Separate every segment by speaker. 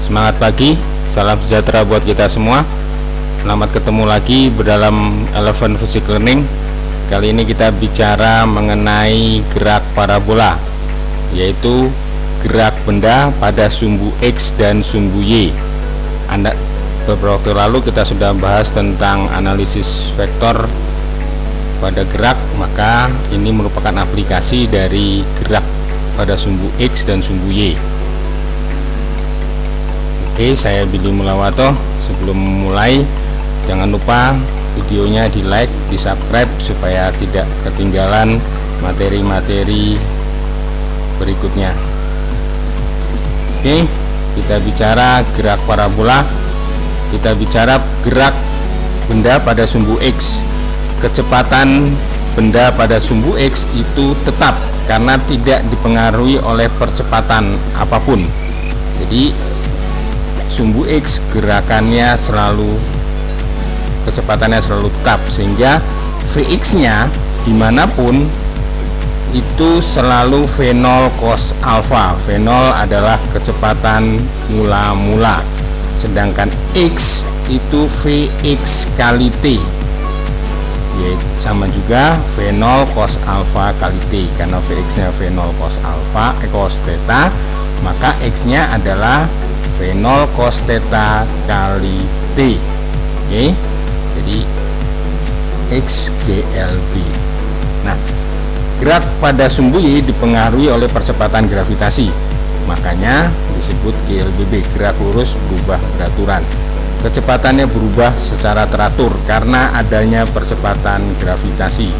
Speaker 1: Semangat pagi, salam sejahtera buat kita semua. Selamat ketemu lagi dalam Eleven Physics Learning. Kali ini kita bicara mengenai gerak parabola, yaitu gerak benda pada sumbu X dan sumbu Y. Beberapa waktu lalu kita sudah bahas tentang analisis vektor pada gerak, maka ini merupakan aplikasi dari gerak pada sumbu X dan sumbu Y. Oke, saya Billy Mulawato. Sebelum mulai, jangan lupa videonya di like, di subscribe supaya tidak ketinggalan materi-materi berikutnya. Oke, kita bicara gerak parabola. Kita bicara gerak benda pada sumbu X. Kecepatan benda pada sumbu X itu tetap karena tidak dipengaruhi oleh percepatan apapun. Jadi sumbu X kecepatannya selalu tetap, sehingga Vx nya dimanapun itu selalu V0 cos alpha. V0 adalah kecepatan mula-mula, sedangkan X itu Vx kali T, yaitu sama juga V0 cos alpha kali T. Karena Vx nya V0 cos alpha cos theta, maka X nya adalah V0 cos theta kali T. Oke, jadi XGLB. Nah, gerak pada sumbu Y dipengaruhi oleh percepatan gravitasi, makanya disebut GLBB, gerak lurus berubah beraturan. Kecepatannya berubah secara teratur karena adanya percepatan gravitasi.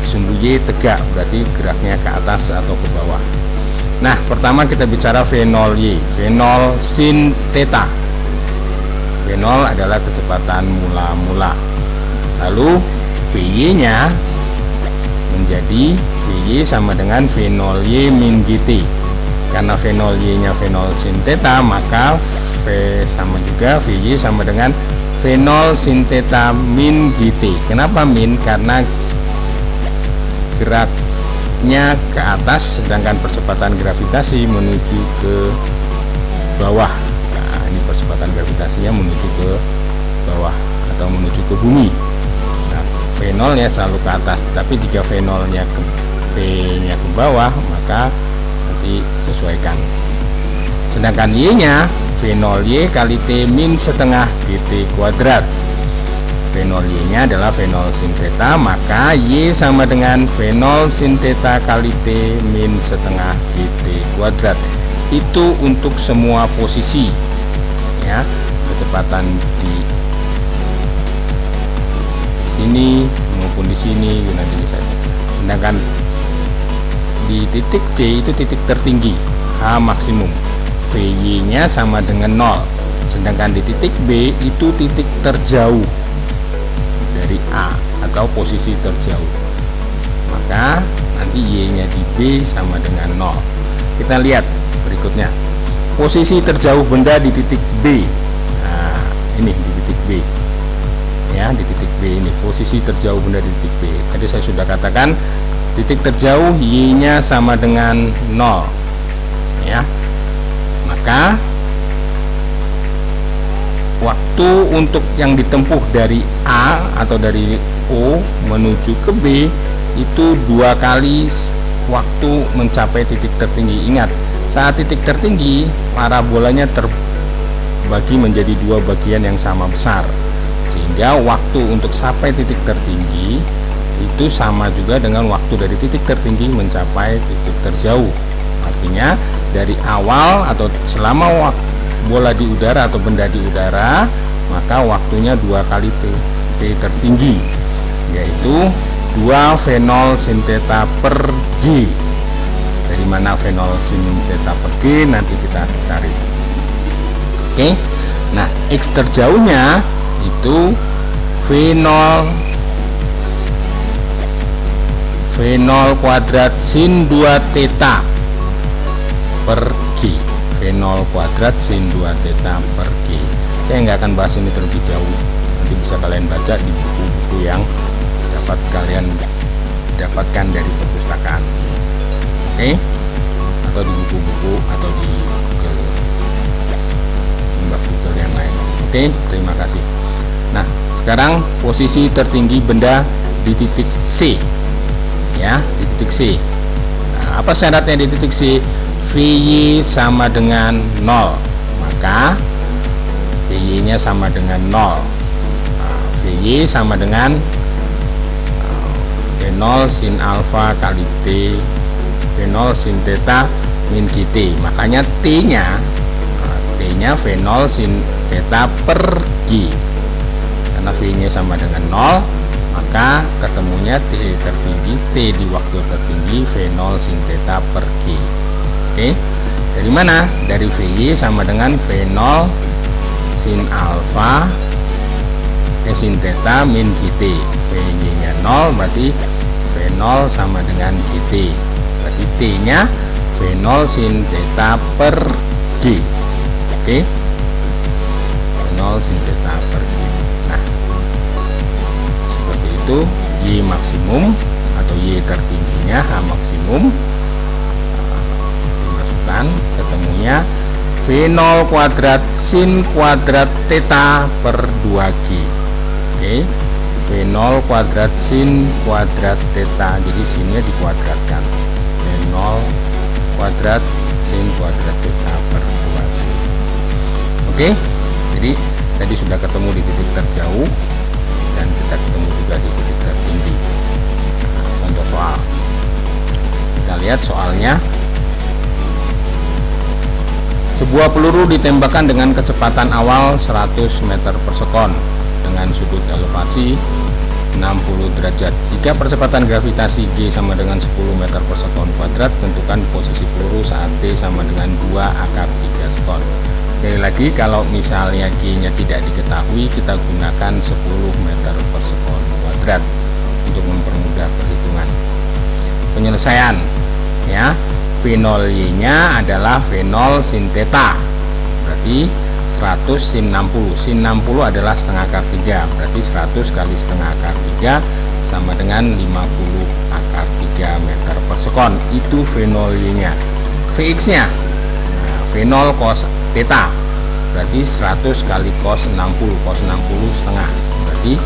Speaker 1: Sumbu Y tegak, berarti geraknya ke atas atau ke bawah. Nah, pertama kita bicara V0Y, V0 sin theta. V0 adalah kecepatan mula-mula. Lalu Vy nya menjadi Vy sama dengan V0Y min GT. Karena V0Y nya V0 sin theta, maka V sama juga Vy sama dengan V0 sin theta min GT. Kenapa min? Karena geraknya ke atas, sedangkan percepatan gravitasi menuju ke bawah. Nah, ini percepatan gravitasinya menuju ke bawah atau menuju ke bumi. Nah, V0 nya selalu ke atas, tapi jika V0 nya ke V nya ke bawah, maka nanti sesuaikan. Sedangkan Y nya V0Y kali T min setengah GT kuadrat. V0Y nya adalah V0 sin theta, maka Y sama dengan V0 sin theta kali T min setengah GT kuadrat. Itu untuk semua posisi, ya, kecepatan di sini maupun di sini nanti bisa. Sedangkan di titik C itu titik tertinggi, H maksimum, Vy nya sama dengan 0. Sedangkan di titik B itu titik terjauh dari A atau posisi terjauh, maka nanti Y nya di B sama dengan 0. Kita lihat berikutnya, posisi terjauh benda di titik B. Nah, ini di titik B, ya, di titik B ini posisi terjauh benda di titik B. Tadi saya sudah katakan titik terjauh Y nya sama dengan 0, ya. Maka waktu untuk yang ditempuh dari A atau dari O menuju ke B itu 2 kali waktu mencapai titik tertinggi. Ingat, saat titik tertinggi parabolanya terbagi menjadi 2 bagian yang sama besar, sehingga waktu untuk sampai titik tertinggi itu sama juga dengan waktu dari titik tertinggi mencapai titik terjauh. Artinya dari awal atau selama bola di udara atau benda di udara, maka waktunya 2 kali T tertinggi, yaitu 2 V0 sin theta per G. Dari mana V0 sin theta per G nanti kita cari. Oke. Nah, X terjauhnya itu V0 kuadrat sin 2 theta per G. V0 kuadrat sin 2 theta per G. Saya nggak akan bahas ini terlebih jauh, nanti bisa kalian baca di buku-buku yang dapat kalian dapatkan dari perpustakaan. Oke, atau di buku-buku atau di Google yang lain. Oke, terima kasih. Nah, sekarang posisi tertinggi benda di titik C, ya, di titik C. Nah, apa syaratnya di titik C? VY sama dengan 0, maka VY nya sama dengan 0. Nah, VY sama dengan V0 sin alfa kali T, V0 sin theta min GT. Makanya T nya V0 sin theta per G. Karena V nya sama dengan 0, maka ketemunya T tertinggi, T di waktu tertinggi V0 sin theta per G. Oke, dari mana? Dari VY sama dengan V0 sin alfa sin theta min GT. VY nya 0, berarti V0 sama dengan GT. Berarti T nya V0 sin theta per G. Oke, V0 sin theta per G. Nah, seperti itu. Y maksimum atau Y tertingginya, H maksimum, dimasukkan, ketemunya V0 kuadrat sin kuadrat theta per 2G. Oke, V0 kuadrat sin kuadrat theta, jadi sinnya dikuadratkan, V0 kuadrat sin kuadrat theta per 2G. Oke, jadi tadi sudah ketemu di titik terjauh dan kita ketemu juga di titik tertinggi. Nah, contoh soal, kita lihat soalnya. Sebuah peluru ditembakkan dengan kecepatan awal 100 meter per sekon dengan sudut elevasi 60 derajat. Jika percepatan gravitasi G sama dengan 10 meter per sekon kuadrat, tentukan posisi peluru saat T sama dengan 2 akar 3 sekon. Sekali lagi, kalau misalnya G nya tidak diketahui, kita gunakan 10 meter per sekon kuadrat untuk mempermudah perhitungan. Penyelesaian, ya, V0Y nya adalah V0 sin theta, berarti 100 sin 60. Sin 60 adalah setengah akar 3, berarti 100 kali setengah akar 3 sama dengan 50 akar 3 meter per sekon. Itu V0Y nya. Vx nya, nah, V0 cos theta, berarti 100 kali cos 60. Cos 60 setengah, berarti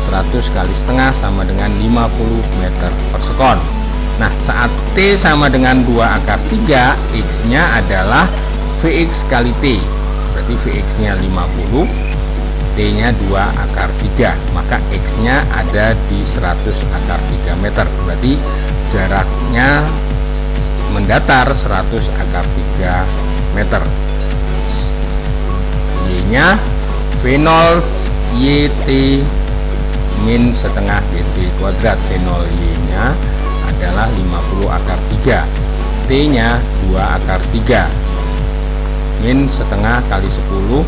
Speaker 1: 100 kali setengah sama dengan 50 meter per sekon. Nah, saat T sama dengan 2 akar 3, X nya adalah Vx kali T, berarti Vx nya 50, T nya 2 akar 3, maka X nya ada di 100 akar 3 meter, berarti jaraknya mendatar 100 akar 3 meter. Y nya V0 YT min setengah GT kuadrat. V0 Y nya adalah 50 akar 3, T nya 2 akar 3 min setengah kali 10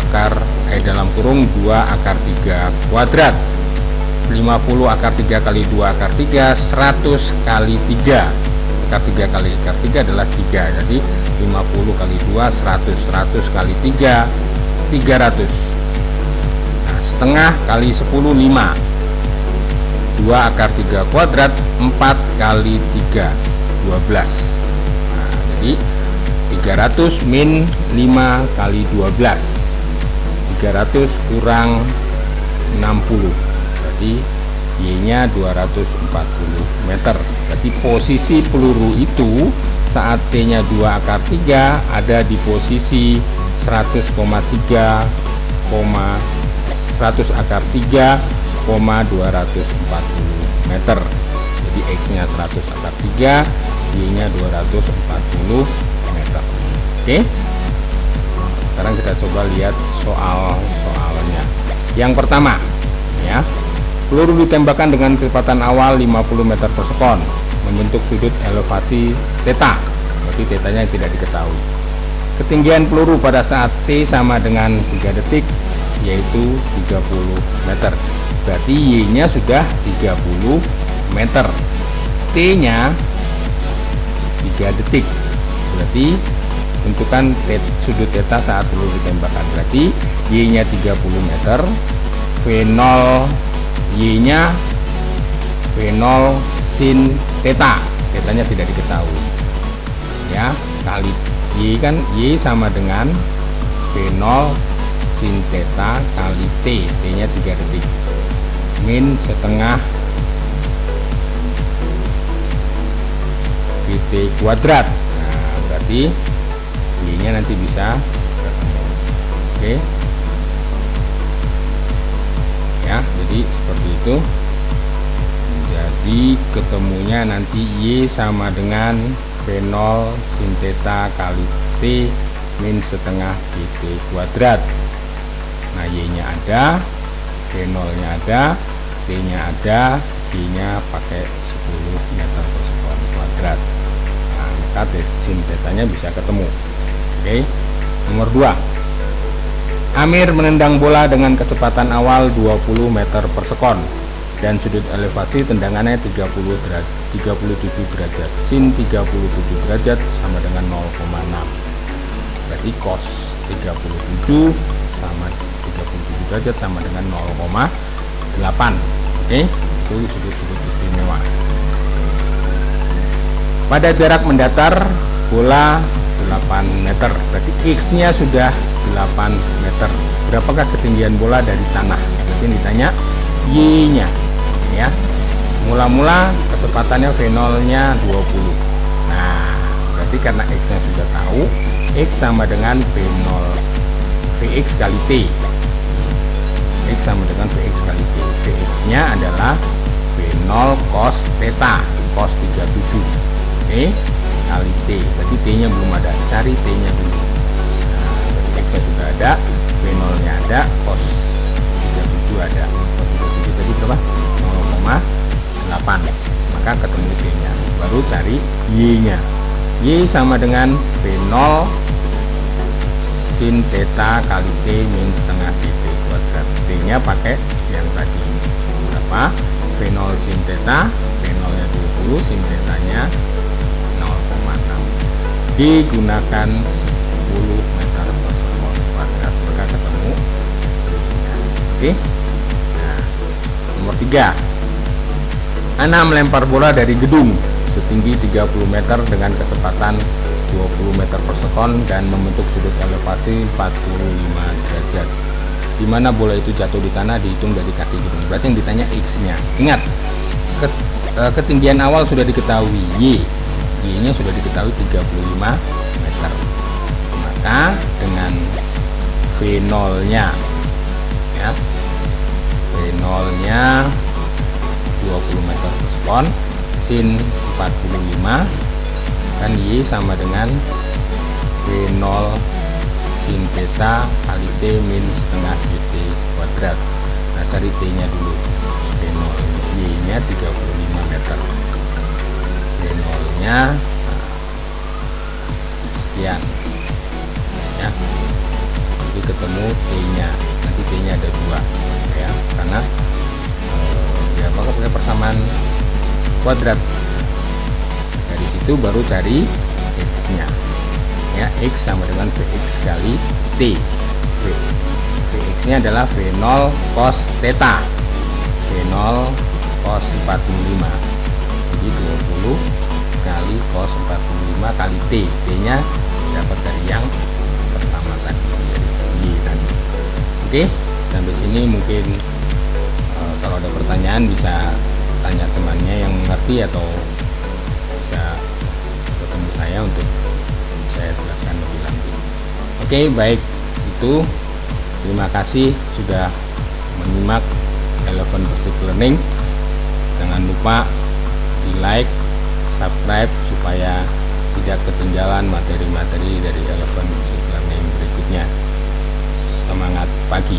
Speaker 1: akar dalam kurung 2 akar 3 kuadrat. 50 akar 3 kali 2 akar 3, 100 kali 3, akar 3 kali akar 3 adalah 3, jadi 50 kali 2 100, 100 kali 3 300. Nah, setengah kali 10 5, 2 akar 3 kuadrat, 4 kali 3 12. Nah, jadi 300 min 5 kali 12, 300 kurang 60, berarti Y nya 240 meter. Berarti posisi peluru itu saat T nya 2 akar 3 ada di posisi 100,3, 100 akar 3, 240 meter. Jadi X nya 100 akar 3, Y nya 240 meter. Oke, sekarang kita coba lihat soalnya. Yang pertama, ya, peluru ditembakkan dengan kecepatan awal 50 meter per sekon membentuk sudut elevasi theta, berarti tetanya tidak diketahui. Ketinggian peluru pada saat T sama dengan 3 detik yaitu 30 meter. Berarti Y nya sudah 30 meter, T nya 3 detik, berarti tentukan sudut theta saat peluru ditembakkan. Berarti Y nya 30 meter, V0 Y nya V0 sin theta, tetanya tidak diketahui ya. Kali Y kan, Y sama dengan V0 sin theta kali T, T nya 3 detik, min setengah PT kuadrat. Nah, berarti Y nya nanti bisa ketemu. Oke ya, jadi seperti itu. Jadi ketemunya nanti Y sama dengan V0 sin theta kali T min setengah PT kuadrat. Nah, Y nya ada, V0 nya ada, T nya ada, Y nya pakai 10 meter per sekon kuadrat. Nah, maka sin tetanya bisa ketemu. Oke. Nomor 2, Amir menendang bola dengan kecepatan awal 20 meter per sekon dan sudut elevasi tendangannya 37 derajat. Sin 37 derajat sama dengan 0,6. Berarti cos 37 sama 37 derajat sama dengan 0,8. Oke, itu sudut-sudut istimewa. Pada jarak mendatar bola 8 meter, berarti X nya sudah 8 meter. Berapakah ketinggian bola dari tanah? Berarti ditanya Y nya ya. Mula-mula kecepatannya V0 nya 20. Nah, berarti karena X nya sudah tahu, X sama dengan V0 Vx kali T. X sama dengan Vx kali T. Vx nya adalah V0 cos theta, cos 37. Oke, kali T. Berarti T nya belum ada, cari T nya dulu. Nah, berarti X nya sudah ada, V0 nya ada, cos 37 ada. Cos 37 tadi berapa? 0,8. Maka ketemu T nya, baru cari Y nya. Y sama dengan V0 sin theta kali T min setengah PT kuadrat. T nya pakai yang tadi berapa? V0 sin theta, V0 nya 20, sin theta nya 0,6. Digunakan 10 meter per sekon kuadrat, maka ketemu. Oke. Nah, nomor 3, Ana melempar bola dari gedung setinggi 30 meter dengan kecepatan 20 meter per sekon dan membentuk sudut elevasi 45 derajat. Di mana bola itu jatuh di tanah dihitung dari kaki gedung. Berarti yang ditanya X nya. Ingat, ketinggian awal sudah diketahui, Y nya sudah diketahui 35 meter. Maka dengan V0 nya ya, V0 nya 20 meter per sekon sin 45 kan Y sama dengan V0 sin theta kali T min setengah PT kuadrat. Nah, cari T nya dulu. V0 Y nya 35 meter, V0 nya sekian ya. Jadi ketemu T nya, nanti T nya ada 2 ya, karena ya pakai persamaan kuadrat. Dari situ baru cari X nya ya. X sama dengan Vx kali T. Vx nya adalah V0 cos theta, V0 cos 45. Jadi 20 kali cos 45 kali T. T nya dapat dari yang pertama tadi, dari Y tadi. Oke, sampai sini mungkin kalau ada pertanyaan bisa tanya temannya yang mengerti atau bisa ketemu saya untuk saya jelaskan lebih lanjut. Oke, baik, itu terima kasih sudah menyimak Eleven Basic Learning. Jangan lupa di like, subscribe supaya tidak ketinggalan materi-materi dari Eleven Basic Learning berikutnya. Semangat pagi.